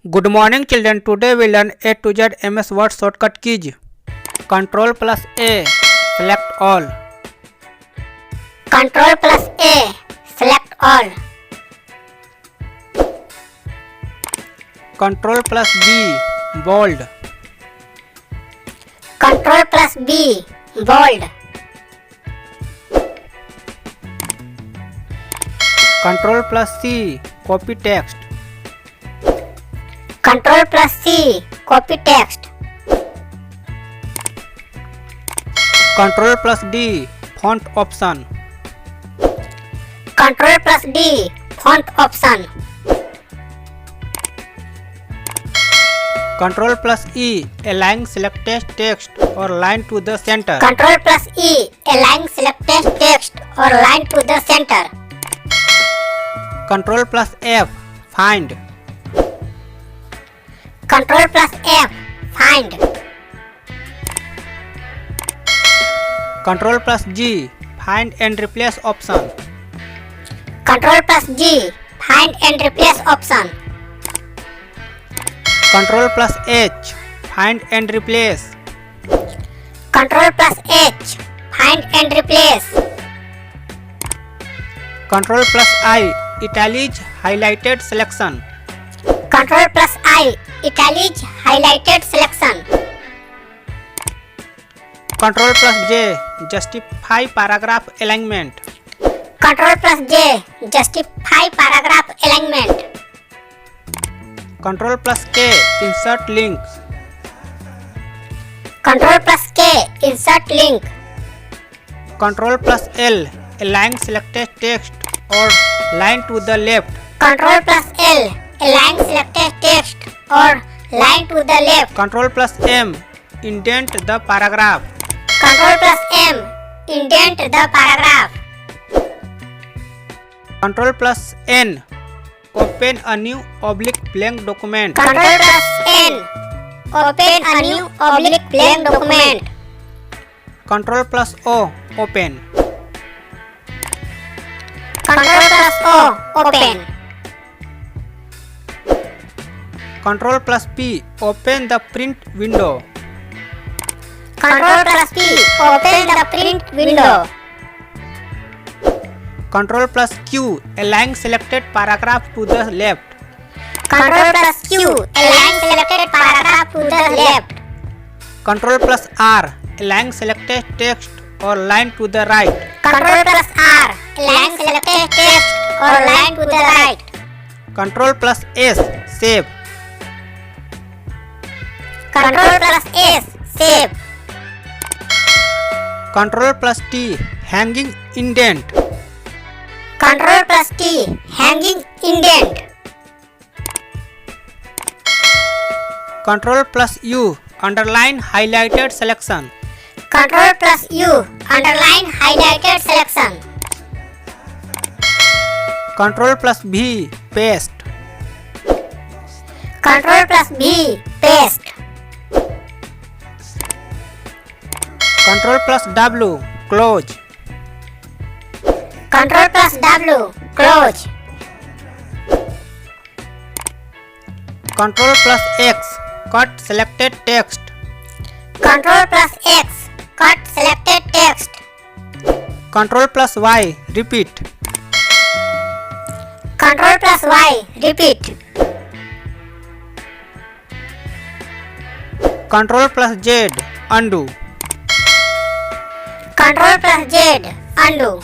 Good morning children, today we learn A to Z MS Word shortcut keys. Ctrl plus A, select all. Ctrl plus A, select all. Ctrl plus B, bold. Ctrl plus B, bold. Ctrl plus C, copy text. Ctrl plus C, copy text. Ctrl plus D, font option. Ctrl plus D, font option. Ctrl plus E, align selected text or line to the center. Ctrl plus E, align selected text or line to the center. Ctrl plus F, find. Ctrl plus F, find. Ctrl plus G, find and replace option. Ctrl plus G, find and replace option. Ctrl plus H, find and replace. Ctrl plus H, find and replace. Ctrl plus I, italic highlighted selection. Ctrl plus I, italic highlighted selection. Ctrl plus J, justify paragraph alignment. Ctrl plus J, justify paragraph alignment. Ctrl plus K, insert links. Ctrl plus K, insert link. Ctrl plus L, align selected text or line to the left. Ctrl plus L, align selected text or line to the left. Ctrl plus M, indent the paragraph. Ctrl plus M, indent the paragraph. Ctrl plus N, open a new oblique blank document. Ctrl plus N, open a new oblique blank document. Ctrl plus O, open. Ctrl plus O, open. Ctrl plus P, open the print window. Ctrl plus P, open the print window. Ctrl plus Q, align selected paragraph to the left. Ctrl plus Q, align selected paragraph to the left. Ctrl plus R, align selected text or line to the right. Ctrl plus R, align selected text or line to the right. Ctrl plus S, save. Ctrl plus S, save. Ctrl plus T, hanging indent. Ctrl plus T, hanging indent. Ctrl plus U, underline highlighted selection. Ctrl plus U, underline highlighted selection. Ctrl plus V, paste. Ctrl plus V, paste. Ctrl plus W, close. Ctrl plus W, close. Ctrl plus X, cut selected text. Ctrl plus X, cut selected text. Ctrl plus Y, repeat. Ctrl plus Y, repeat. Ctrl plus Z, undo. Ctrl plus Z, undo.